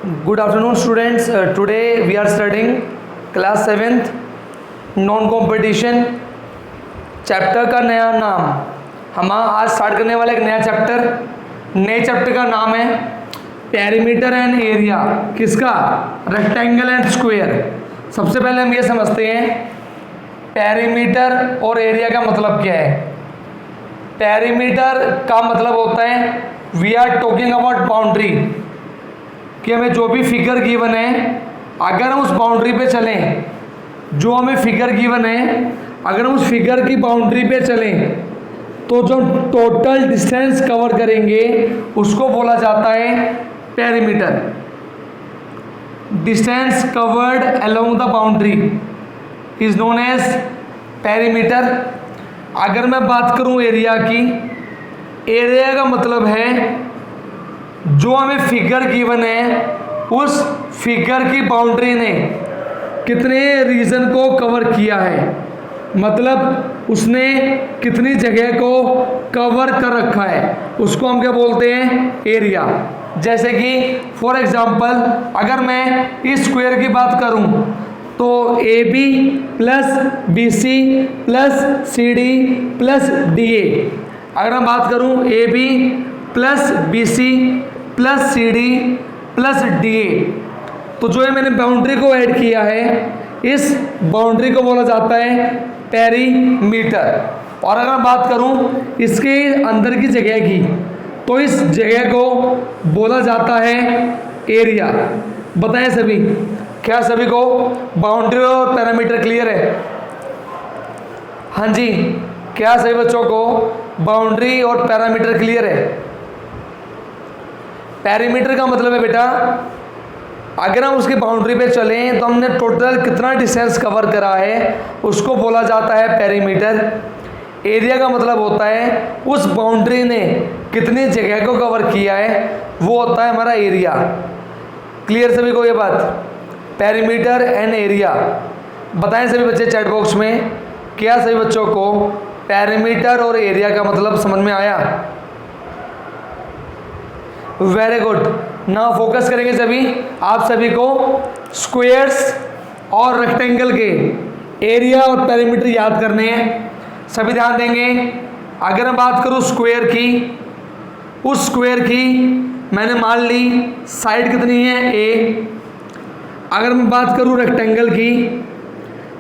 Good afternoon, students. Today we are studying class 7th non competition chapter का नया नाम। हम आज स्टार्ट करने वाले एक नया चैप्टर। नए चैप्टर का नाम है पेरीमीटर एंड एरिया। किसका? Rectangle and square. सबसे पहले हम ये समझते हैं पेरीमीटर और एरिया का मतलब क्या है। पेरीमीटर का मतलब होता है we are talking about boundary, कि हमें जो भी फिगर गिवन है अगर हम उस बाउंड्री पे चलें, जो हमें फिगर गिवन है अगर हम उस फिगर की बाउंड्री पे चलें तो जो टोटल डिस्टेंस कवर करेंगे उसको बोला जाता है perimeter. Distance covered along the boundary is known as perimeter. अगर मैं बात करूं एरिया की, एरिया का मतलब है जो हमें फिगर गिवन है उस फिगर की बाउंड्री ने कितने रीजन को कवर किया है, मतलब उसने कितनी जगह को कवर कर रखा है, उसको हम क्या बोलते हैं? एरिया। जैसे कि फॉर एग्जांपल अगर मैं इस स्क्वायर की बात करूं तो AB plus BC plus CD plus DA। अगर मैं बात करूं AB plus BC plus CD plus DA, तो जो है मैंने बाउंड्री को ऐड किया है, इस बाउंड्री को बोला जाता है पेरीमीटर। और अगर मैं बात करूं इसके अंदर की जगह की, तो इस जगह को बोला जाता है एरिया। बताएं सभी, क्या सभी को बाउंड्री और पैरामीटर क्लियर है? हाँ जी, क्या सभी बच्चों को बाउंड्री और पैरामीटर क्लियर है? पेरीमीटर का मतलब है बेटा अगर हम उसकी बाउंड्री पे चलें तो हमने टोटल कितना डिस्टेंस कवर करा है उसको बोला जाता है पेरीमीटर। एरिया का मतलब होता है उस बाउंड्री ने कितनी जगह को कवर किया है, वो होता है हमारा एरिया। क्लियर सभी को ये बात? Perimeter and area. बताएं सभी बच्चे चैट बॉक्स में, क्या सभी बच्चों को पेरीमीटर और एरिया का मतलब समझ में आया? Very good. नाउ फोकस करेंगे सभी, आप सभी को स्क्वायर्स और रेक्टेंगल के एरिया और पेरीमीटर याद करने हैं। सभी ध्यान देंगे। अगर मैं बात करूं स्क्वायर की, उस स्क्वायर की मैंने मान ली साइड कितनी है A। अगर मैं बात करूं रेक्टेंगल की,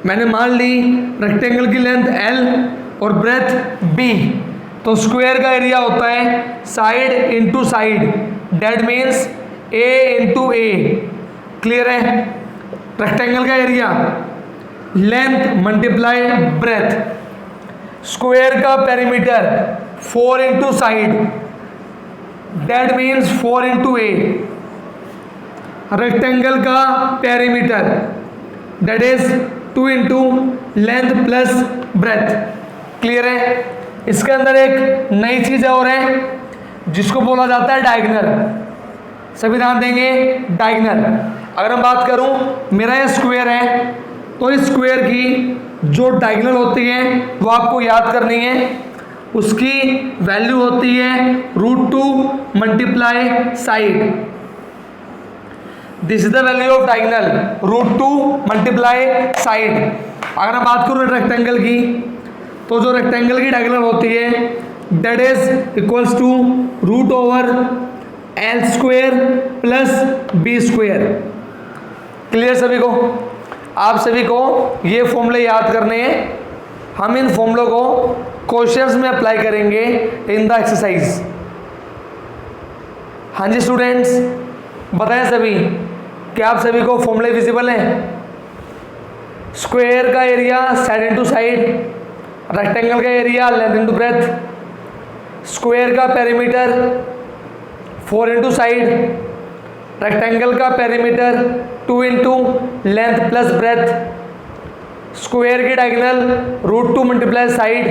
मैंने मान ली रेक्टेंगल की लेंथ L और ब्रेथ B। तो स्क्वायर का एरिया होता है side into side, that means A into A। Clear है? रेक्टेंगल का area length multiply breadth. Square का perimeter 4 into side, that means 4 into A। Rectangle का perimeter that is 2 into length plus breadth. Clear है? इसके अंदर एक नई चीज़ और है जिसको बोला जाता है डायगोनल। सभी ध्यान देंगे, डायगोनल। अगर मैं बात करूं मेरा ये स्क्वायर है, तो इस स्क्वायर की जो डायगोनल होती है वो आपको याद करनी है। उसकी वैल्यू होती है √2 multiply side. This is the value of diagonal, √2 multiply side. अगर मैं बात करूं रेक्टेंगल की, तो जो रेक्टेंगल की डायगोनल होती है that is equals to √L square plus B square. Clear सभी को? आप सभी को ये फॉर्मूले याद करने हैं। हम इन फॉर्मूलों को क्वेश्चंस में अप्लाई करेंगे इन द एक्सरसाइज। हाँ जी स्टूडेंट्स, बताएं सभी, क्या आप सभी को फॉर्मूले विजिबल हैं? स्क्वायर का area side into side, rectangle का area length into breadth, square का पेरीमीटर 4 इंटू साइड, रेक्टेंगल का perimeter 2 into length plus breadth, square की डायगोनल √2 मल्टीप्लाई साइड,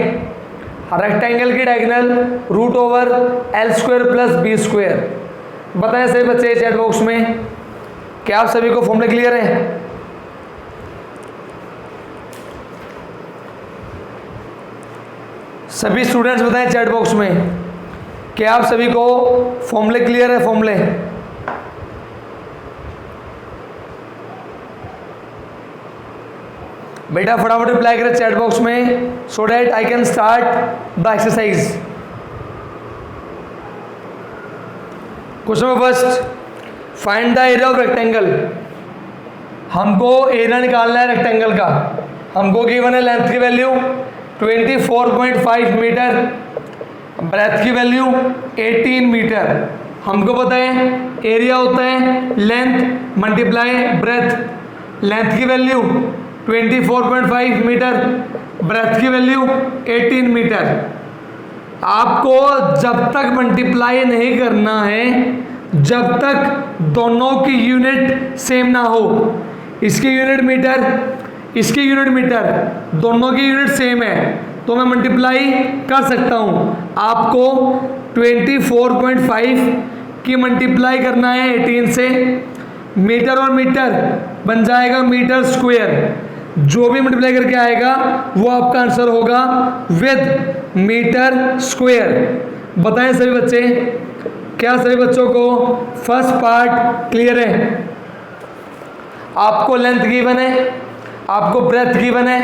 रेक्टेंगल की diagonal √L square plus B square. बताएं सभी बच्चे chat box में, क्या आप सभी को फॉर्मूले क्लियर है? सभी स्टूडेंट्स बताएं चैट बॉक्स में, क्या आप सभी को फॉर्मूले क्लियर है? फॉर्मूले बेटा फटाफट रिप्लाई करें चैट बॉक्स में so that I can start the exercise. Question number first, find the area of rectangle. हमको एरिया निकालना है रेक्टेंगल का। हमको गिवन है लेंथ की वैल्यू 24.5 मीटर, ब्रेथ की वैल्यू 18 मीटर। हमको पता है एरिया होता है लेंथ मल्टीप्लाई ब्रेथ। लेंथ की वैल्यू 24.5 मीटर, ब्रेथ की वैल्यू 18 मीटर। आपको जब तक मल्टीप्लाई नहीं करना है जब तक दोनों की यूनिट सेम ना हो। इसकी यूनिट मीटर, इसकी यूनिट मीटर, दोनों की यूनिट सेम है तो मैं मल्टीप्लाई कर सकता हूँ। आपको 24.5 की मल्टीप्लाई करना है 18 से। मीटर और मीटर बन जाएगा मीटर स्क्वायर। जो भी मल्टीप्लाई करके आएगा वो आपका आंसर होगा विद मीटर स्क्वायर। बताएं सभी बच्चे, क्या सभी बच्चों को फर्स्ट पार्ट क्लियर है? आपको लेंथ गिवन है, आपको ब्रेथ गिवन है,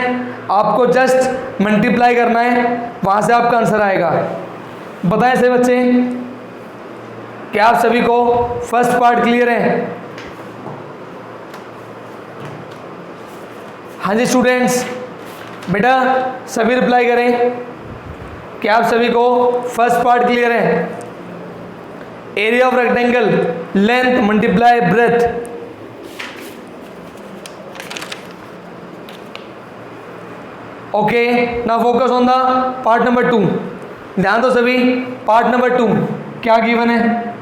आपको जस्ट मल्टीप्लाई करना है, वहां से आपका आंसर आएगा। बताएं सभी बच्चे, क्या आप सभी को फर्स्ट पार्ट क्लियर है? हाँ जी स्टूडेंट्स, बेटा सभी रिप्लाई करें, क्या आप सभी को फर्स्ट पार्ट क्लियर है? Area of rectangle length multiply breath. Okay, now focus on the part number 2। ध्यान दो सभी, पार्ट नंबर 2 क्या गिवन है?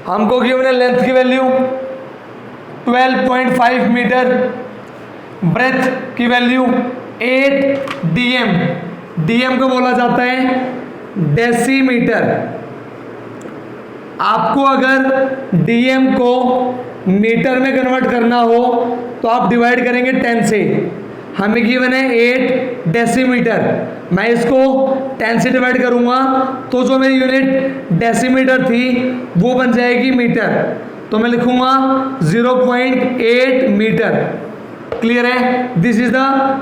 हमको गिवन है लेंथ की वैल्यू 12.5 मीटर, ब्रेथ की वैल्यू 8 dm। dm को बोला जाता है डेसीमीटर। आपको अगर dm को मीटर में कन्वर्ट करना हो तो आप डिवाइड करेंगे 10 से। हमें गिवन है 8 डेसीमीटर, मैं इसको 10 से डिवाइड करूंगा तो जो मेरी यूनिट डेसीमीटर थी वो बन जाएगी मीटर। तो मैं लिखूंगा 0.8 मीटर। क्लियर है? This is the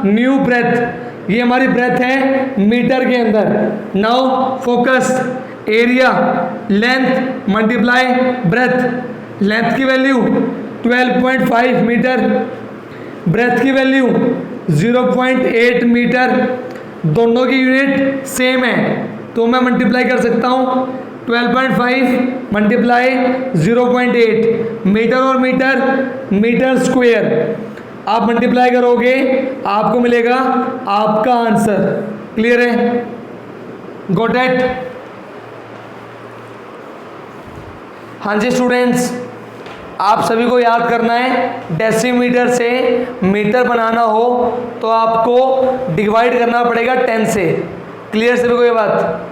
new breadth. ये हमारी ब्रेथ है मीटर के अंदर। Now focus, area length multiply breadth. Length की वैल्यू 12.5 मीटर, ब्रेथ की वैल्यू 0.8 मीटर। दोनों की यूनिट सेम है तो मैं मल्टीप्लाई कर सकता हूँ 12.5 मल्टीप्लाई 0.8। मीटर और मीटर, मीटर स्क्वायर। आप मल्टीप्लाई करोगे आपको मिलेगा आपका आंसर। क्लियर है? Got it? हाँ जी स्टूडेंट्स, आप सभी को याद करना है डेसीमीटर से मीटर बनाना हो तो आपको डिवाइड करना पड़ेगा 10 से। क्लियर सभी को ये बात?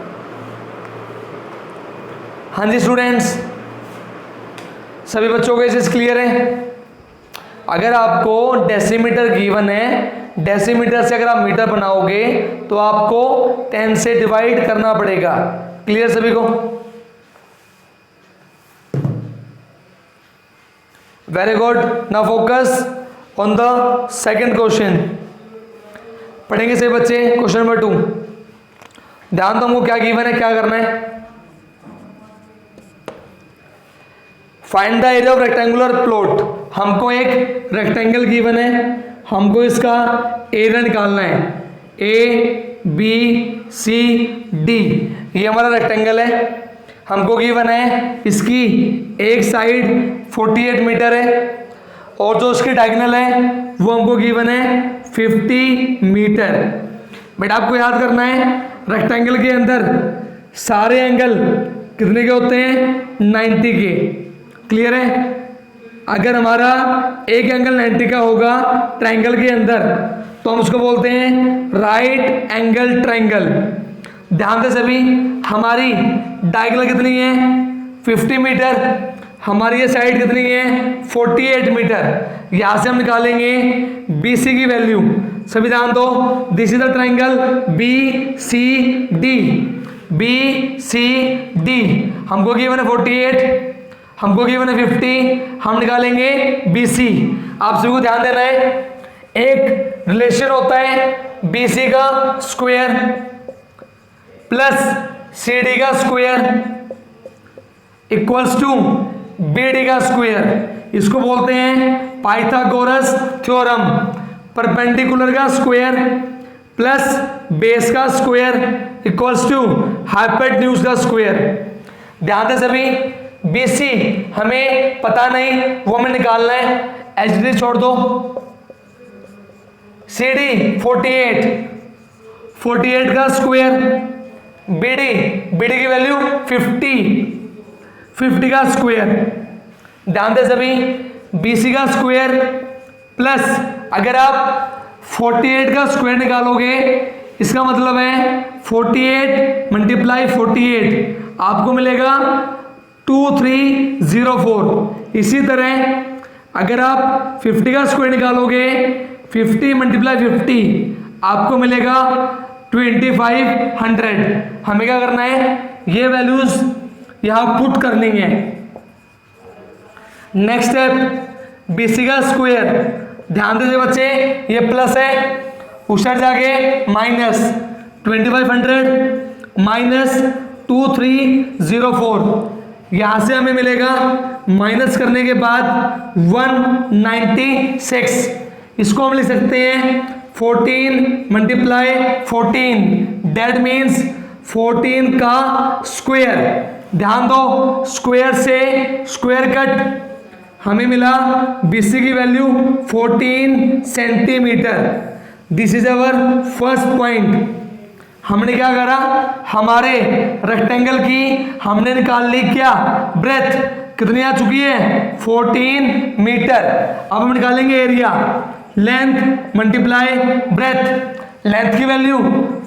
हाँ जी स्टूडेंट्स, सभी बच्चों को ये चीज़ क्लियर है? अगर आपको डेसीमीटर गिवन है, डेसीमीटर से अगर आप मीटर बनाओगे तो आपको 10 से डिवाइड करना पड़ेगा। क्लियर सभी को? Very good. Now focus on the second question. पढ़ेंगे सभी बच्चे क्वेश्चन नंबर 2। ध्यान दो, हमको क्या गिवन है, क्या करना है। Find the area of rectangular plot. हमको एक रेक्टेंगल गिवन है, हमको इसका एरिया निकालना है। ABCD ये हमारा रेक्टेंगल है। हमको गिवन है इसकी एक साइड 48 मीटर है और जो उसकी डायगोनल है वो हमको गिवन है 50 मीटर। बेटा आपको याद करना है रेक्टेंगल के अंदर सारे एंगल कितने के होते हैं? 90 के। क्लियर है? अगर हमारा एक एंगल 90 का होगा ट्रायंगल के अंदर तो हम उसको बोलते हैं राइट एंगल ट्रायंगल। ध्यान से सभी, हमारी डायगोनल कितनी है? 50 मीटर। हमारी ये साइड कितनी है? 48 मीटर। यहाँ से हम निकालेंगे BC की वैल्यू। सभी ध्यान दो, this is the triangle BCD। BCD हमको गिवन है 48, हमको गिवन है 50, हम निकालेंगे BC। आप सभी को ध्यान देना है, एक रिलेशन होता है BC का स्क्वायर प्लस CD का स्क्वायर इक्वल्स टू BD का स्क्वायर। इसको बोलते हैं पाइथागोरस थ्योरम। परपेंडिकुलर का स्क्वायर प्लस बेस का स्क्वायर इक्वल्स टू हाइपोटेन्यूज का स्क्वायर। ध्यान दें सभी, BC हमें पता नहीं, वो हमें निकालना है, HD छोड़ दो। CD 48 का स्क्वायर, BD की वैल्यू 50 का स्क्वायर। ध्यान दें सभी, BC का स्क्वायर प्लस अगर आप 48 का स्क्वायर निकालोगे, इसका मतलब है 48 मल्टीप्लाई 48 आपको मिलेगा 2304। इसी तरह अगर आप 50 का स्क्वायर निकालोगे, 50 मल्टीप्लाई 50 आपको मिलेगा 2500। हमें क्या करना है, ये वैल्यूज यहां पुट करनी है। नेक्स्ट स्टेप, BC का स्क्वायर। ध्यान दीजिए बच्चे, ये प्लस है, उस साइड जाके माइनस 2500 माइनस 2304। यहां से हमें मिलेगा, माइनस करने के बाद 196। इसको हम लिख सकते हैं 14 मल्टीप्लाई 14, दैट मीन्स 14 का स्क्वायर। ध्यान दो, स्क्वायर से स्क्वायर कट, हमें मिला BC की value 14 centimetre. This is our first point. हमने क्या करा, हमारे रेक्टेंगल की हमने निकाल ली क्या, ब्रेथ कितनी आ चुकी है, 14 मीटर। अब हम निकालेंगे area, length multiply breadth. Length की वैल्यू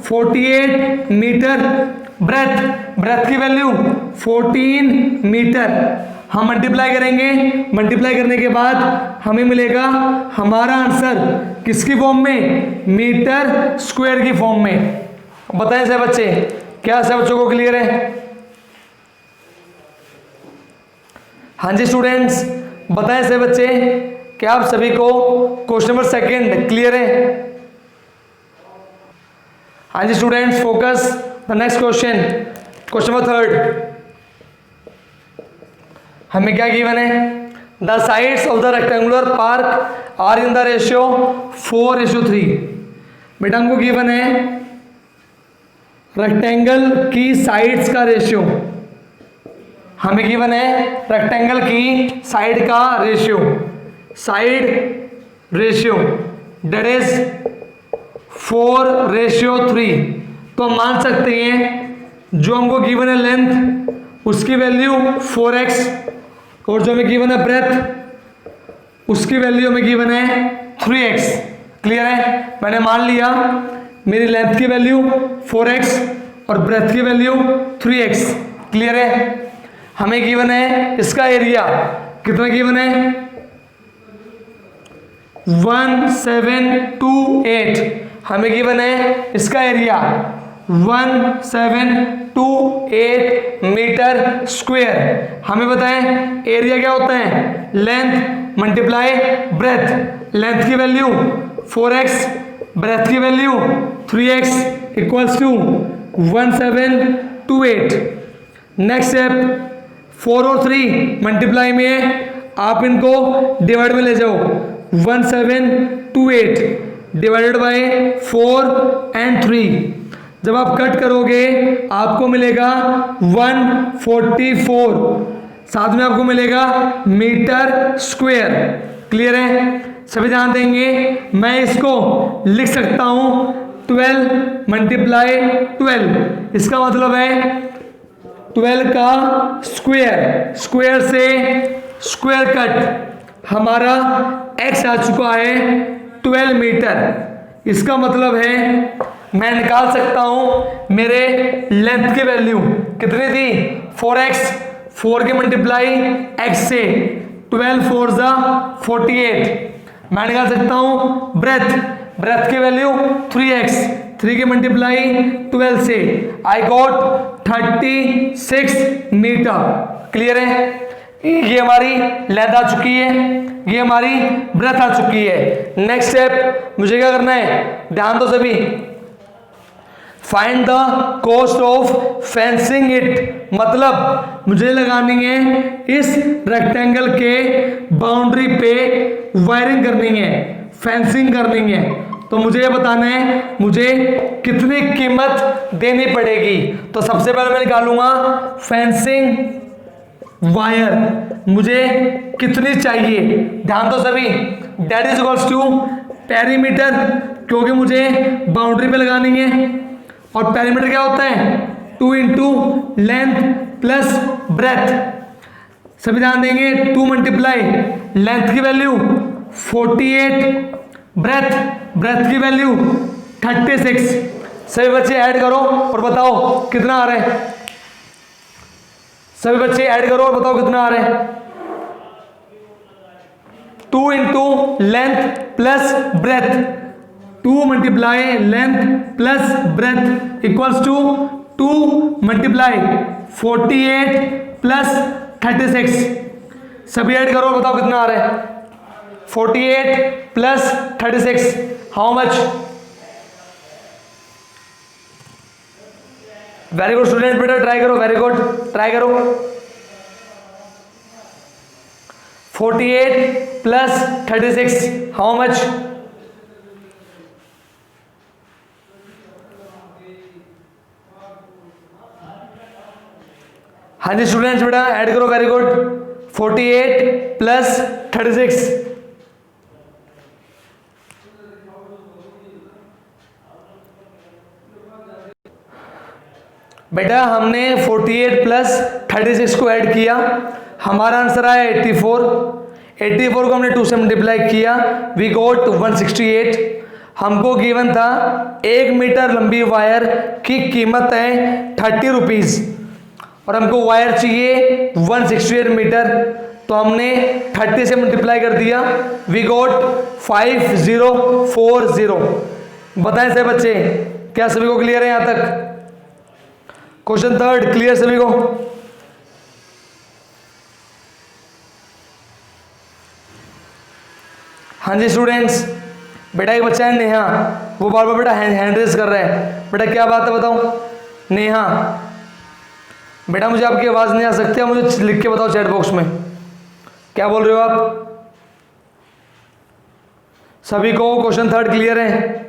48 मीटर, ब्रेथ की वैल्यू 14 मीटर। हम मल्टीप्लाई करेंगे, मल्टीप्लाई करने के बाद हमें मिलेगा हमारा आंसर किसकी फॉर्म में, मीटर स्क्वायर की फॉर्म में। बताएं से बच्चे, क्या सब बच्चों को क्लियर है? हाँ जी स्टूडेंट्स, बताएं से बच्चे, क्या आप सभी को क्वेश्चन नंबर 2 क्लियर है? हाँ जी students, focus the next question, question number 3। हमें क्या गिवन है, the sides of the rectangular park are in the ratio 4:3। बेटा हमको गिवन है रेक्टेंगल की साइड्स का रेशियो, हमें गिवन है रेक्टेंगल की साइड का ratio, side ratio that is 4:3। तो हम मान सकते हैं जो हमको गिवन है लेंथ, उसकी वैल्यू 4x, और जो हमें गिवन है ब्रेथ, उसकी वैल्यू हमें गिवन है 3x। क्लियर है? मैंने मान लिया मेरी लेंथ की वैल्यू 4x और ब्रेथ की वैल्यू 3x। क्लियर है? हमें गिवन है इसका एरिया, कितना गिवन है, 1728। हमें गिवन है इसका एरिया 1728 मीटर स्क्वायर। हमें बताएं एरिया क्या होता है, लेंथ मल्टीप्लाई ब्रेथ। लेंथ की वैल्यू 4x, ब्रेथ की value 3x equals to 1728। Next step, 4 और 3 मल्टीप्लाई में आप इनको डिवाइड में ले जाओ, 1728 डिवाइडेड बाय 4 एंड 3। जब आप कट करोगे आपको मिलेगा 144, साथ में आपको मिलेगा मीटर स्क्वायर। क्लियर है? सभी ध्यान देंगे, मैं इसको लिख सकता हूं 12 मल्टीप्लाई 12। इसका मतलब है 12 का स्क्वायर, स्क्वायर से स्क्वायर कट, हमारा x आ चुका है 12 मीटर। इसका मतलब है मैं निकाल सकता हूं मेरे लेंथ की वैल्यू कितनी थी, 4x, 4 के मल्टीप्लाई x से 12 4 जा 48। मैं निकाल सकता हूं ब्रेथ की वैल्यू 3x, 3 के मल्टीप्लाई 12 से, आई गॉट 36 मीटर। क्लियर है? ये हमारी लेंथ आ चुकी है, ये हमारी ब्रेथ आ चुकी है। नेक्स्ट स्टेप मुझे क्या करना है, ध्यान दो सभी। Find the cost of fencing it, मतलब मुझे लगानी है इस रेक्टेंगल के बाउंड्री पे वायरिंग करनी है, फेंसिंग करनी है। तो मुझे ये बताना है मुझे कितनी कीमत देनी पड़ेगी। तो सबसे पहले मैं निकालूंगा फेंसिंग वायर, मुझे कितनी चाहिए, ध्यान दो सभी। That is equals to perimeter, क्योंकि मुझे बाउंड्री पे लगानी है। और पेरीमीटर क्या होता है, 2 इंटू लेंथ प्लस ब्रेथ। सभी ध्यान देंगे, 2 मल्टीप्लाई लेंथ की वैल्यू 48, ब्रेथ की वैल्यू 36। सभी बच्चे ऐड करो और बताओ कितना आ रहा है। सभी बच्चे ऐड करो और बताओ कितना आ रहा है। 2 into length plus breadth, 2 multiply length plus breadth equals to 2 multiply 48 plus 36। सभी ऐड करो बताओ कितना आ रहा है। 48 plus 36 how much. Very good student, बेटा ट्राई करो, वेरी गुड ट्राई करो। 48 प्लस 36 हाउ मच। हाँ जी स्टूडेंट्स बेटा ऐड करो, वेरी गुड। 48 प्लस 36, बेटा हमने 48 प्लस 36 को ऐड किया, हमारा आंसर आया 84। 84 को हमने 2 से मल्टीप्लाई किया, वी गॉट 168। हमको गिवन था 1 मीटर लंबी वायर की कीमत है 30 रुपीज़ और हमको वायर चाहिए 168 मीटर। तो हमने 30 से मल्टीप्लाई कर दिया, वी गॉट 5040। बताएं सभी बच्चे, क्या सभी को क्लियर है यहाँ तक? क्वेश्चन थर्ड क्लियर सभी को? हाँ जी स्टूडेंट्स, बेटा एक बच्चा है नेहा, वो बार बार बेटा हैंड रेज कर रहा है। बेटा क्या बात है बताओ। नेहा बेटा मुझे आपकी आवाज़ नहीं आ सकती, आप मुझे लिख के बताओ चैट बॉक्स में क्या बोल रहे हो आप। सभी को क्वेश्चन थर्ड क्लियर है?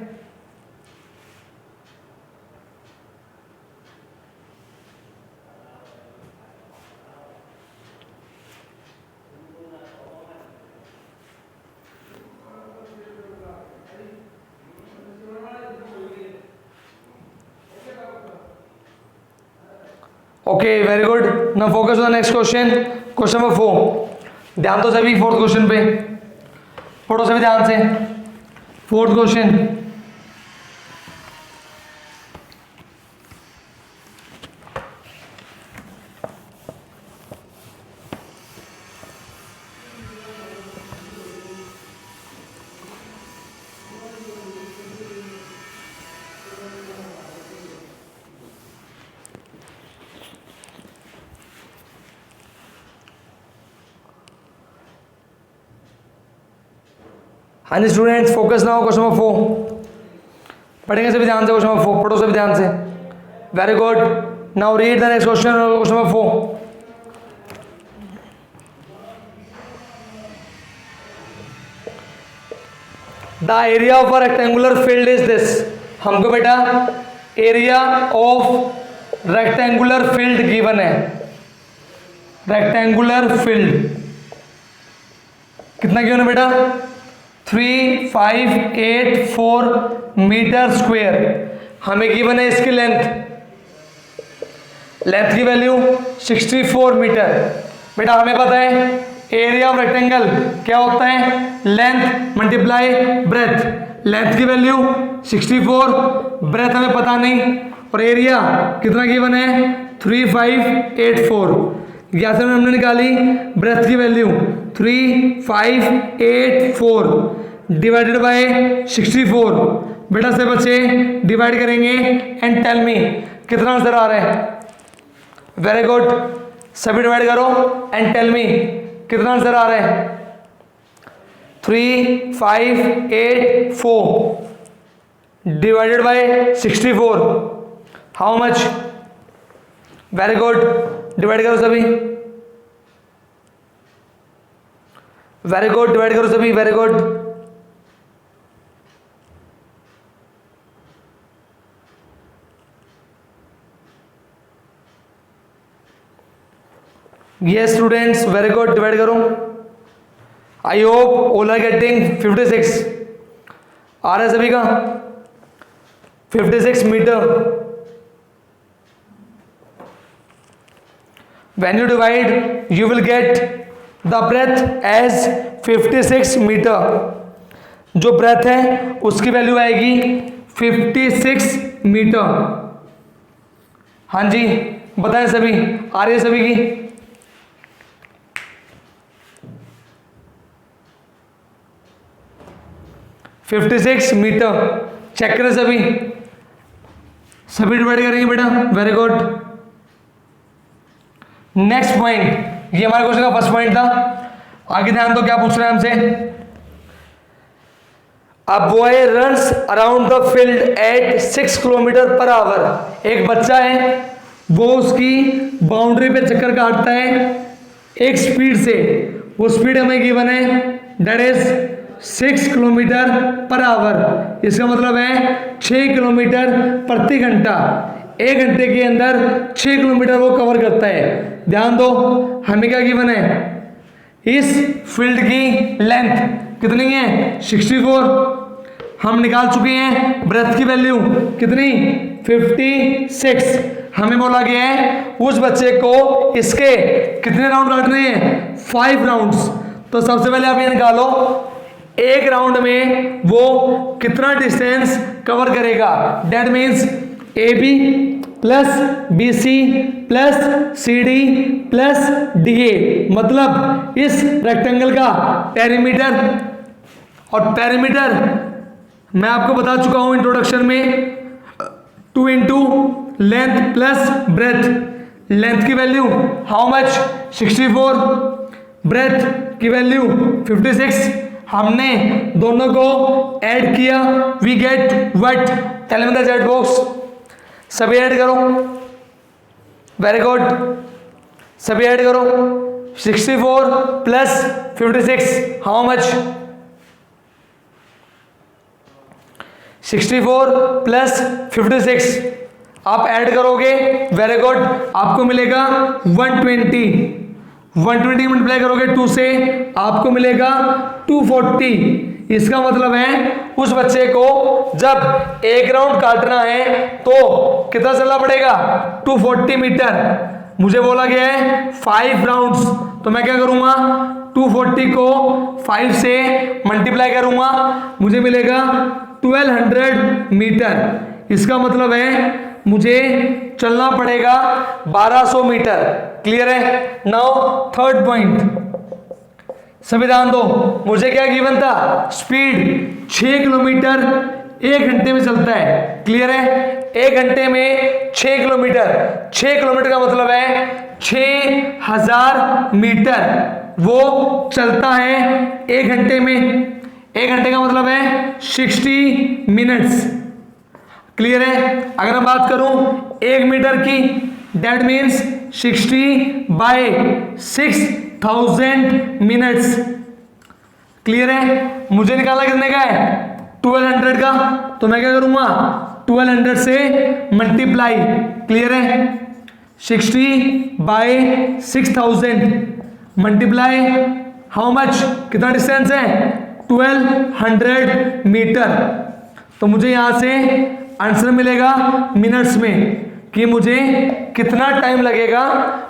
Okay very good. Now focus on next question, question number 4। ध्यान दो सभी फोर्थ क्वेश्चन पे, पढ़ो सभी ध्यान से। फोर्थ क्वेश्चन, हाँ जी students focus now question number 4। पढ़ेंगे सभी ध्यान से क्वेश्चन नंबर 4, पढ़ो सभी ध्यान से। Very good. Now read the next question, question number 4। The area of a rectangular field is this. हमको बेटा area of rectangular field given है। रेक्टेंगुलर फील्ड कितना गिवन है बेटा? 3584 मीटर स्क्वायर। हमें गिवन है इसकी लेंथ की वैल्यू 64 मीटर। बेटा हमें पता है एरिया ऑफ रेक्टेंगल क्या होता है, लेंथ मल्टीप्लाई ब्रेथ। लेंथ की वैल्यू 64, ब्रेथ हमें पता नहीं, और एरिया कितना गिवन है 3584। यहाँ से हमने निकाली ब्रेथ की वैल्यू 3584 डिवाइडेड बाय 64। बेटा से बच्चे डिवाइड करेंगे एंड टेल मी कितना आंसर आ रहा है। Very good. सभी डिवाइड करो एंड टेल मी कितना आंसर आ रहा है। 3, 5, 8, 4 divided by 64 how much. Very good, divide करो सभी। वेरी गुड, डिवाइड करो सभी। Very good. Yes students, very good, divide करो। I hope all are getting 56 आ रहा है सभी का। 56 metre. When you divide you will get the breadth as 56 metre. जो ब्रेथ है उसकी वैल्यू आएगी 56 मीटर। हाँ जी बताएं सभी, आ रही है सभी की। $56 मीटर। चेक करें सभी, सभी डिवाइड करेंगे बेटा। Very good. नेक्स्ट पॉइंट, ये हमारे क्वेश्चन का फर्स्ट पॉइंट था। आगे ध्यान दो क्या पूछ रहे हैं हमसे। A boy runs around the field at 6 kilometre per hour. एक बच्चा है, वो उसकी बाउंड्री पे चक्कर काटता है एक स्पीड से। वो स्पीड हमें गिवन है, that is 6 kilometre per hour. इसका मतलब है 6 किलोमीटर प्रति घंटा। 1 घंटे के अंदर 6 किलोमीटर वो कवर करता है। ध्यान दो, हमें क्या गिवन है, इस फील्ड की लेंथ कितनी है 64। हम निकाल चुके हैं ब्रेथ की वैल्यू कितनी 56। हमें बोला गया है उस बच्चे को इसके कितने राउंड काटने हैं 5 राउंड्स। तो सबसे पहले आप ये निकालो एक राउंड में वो कितना डिस्टेंस कवर करेगा। That means AB plus BC plus CD plus DA, मतलब इस रेक्टेंगल का पेरीमीटर। और पेरीमीटर मैं आपको बता चुका हूं इंट्रोडक्शन में, 2 into length plus breadth. Length की वैल्यू हाउ मच 64, ब्रेथ की वैल्यू 56। हमने दोनों को ऐड किया, we get what. Tell me the chat box. सभी ऐड करो। वेरी गुड, सभी ऐड करो। 64 प्लस 56 हाउ मच। 64 प्लस 56 आप ऐड करोगे, वेरी गुड, आपको मिलेगा 120। 120 मल्टीप्लाई करोगे 2 से, आपको मिलेगा 240। इसका मतलब है उस बच्चे को जब एक राउंड काटना है तो कितना चलना पड़ेगा 240 मीटर। मुझे बोला गया है 5 राउंड्स, तो मैं क्या करूंगा 240 को 5 से मल्टीप्लाई करूंगा, मुझे मिलेगा 1200 मीटर। इसका मतलब है मुझे चलना पड़ेगा 1200 मीटर। क्लियर है। नाउ थर्ड पॉइंट, सभी ध्यान दो। मुझे क्या गिवन था, स्पीड 6 किलोमीटर 1 घंटे में चलता है। क्लियर है। 1 घंटे में 6 किलोमीटर। 6 किलोमीटर का मतलब है 6000 मीटर वो चलता है 1 घंटे में। 1 घंटे का मतलब है 60 मिनट्स। क्लियर है। अगर मैं बात करूं 1 मीटर की, that means 60 by 6000 minutes. Clear है। मुझे निकालना कितने का है 1200 का, तो मैं क्या करूंगा 1200 से मल्टीप्लाई। क्लियर है। 60 बाय 6000 मल्टीप्लाई हाउ मच, कितना डिस्टेंस है 1200 मीटर। तो मुझे यहां से आंसर मिलेगा मिनट्स में कि मुझे कितना टाइम लगेगा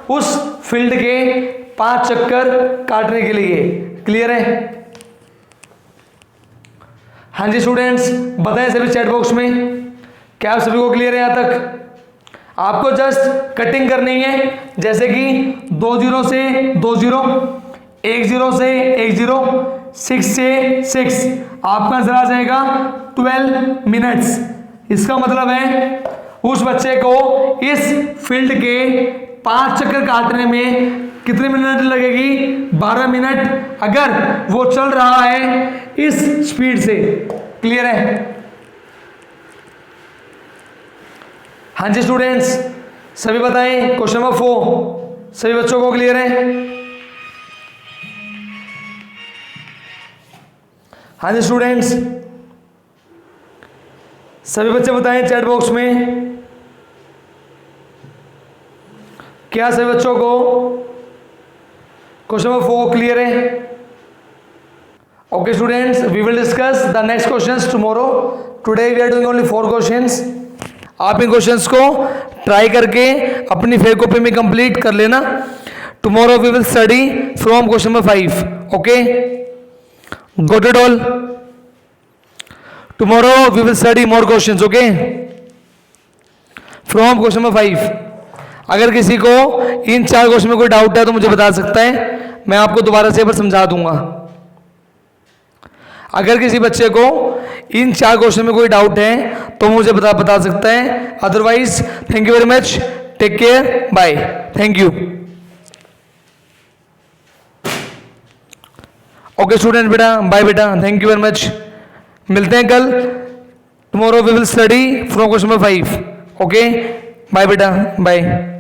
उस फील्ड के 5 चक्कर काटने के लिए। क्लियर है। हाँ जी स्टूडेंट्स, बताएं सभी चैट बॉक्स में, क्या आप सभी को क्लियर है यहां तक। आपको जस्ट कटिंग करनी है, जैसे कि 20 से 20, 10 से 10, 6 से 6, आपका आंसर आ जाएगा 12 मिनट्स। इसका मतलब है उस बच्चे को इस फील्ड के 5 चक्कर काटने में कितने मिनट लगेगी? 12 मिनट, अगर वो चल रहा है इस स्पीड से। क्लियर है? हाँ जी स्टूडेंट्स, सभी बताएं। क्वेश्चन नंबर 4 सभी बच्चों को क्लियर है? हाँ जी स्टूडेंट्स, सभी बच्चे बताएं चैट बॉक्स में। क्या सभी बच्चों को क्वेश्चन नंबर 4 क्लियर है? Okay students, we will discuss the next questions tomorrow. Today we are doing only 4 questions. आप इन क्वेश्चंस को ट्राई करके अपनी फेयर कॉपी में कंप्लीट कर लेना। Tomorrow we will study from question number 5। Okay, got it all? Tomorrow we will study more questions, okay, from question number 5। अगर किसी को इन 4 क्वेश्चन में कोई डाउट है तो मुझे बता सकता है, मैं आपको दोबारा से एक बार समझा दूंगा। अगर किसी बच्चे को इन 4 क्वेश्चन में कोई डाउट है तो मुझे बता सकता है। Otherwise thank you very much, take care, bye, thank you. Okay student बेटा, बाय बेटा, थैंक यू वेरी मच। मिलते हैं कल। Tomorrow we will study from question number 5। Okay, bye बेटा, बाय।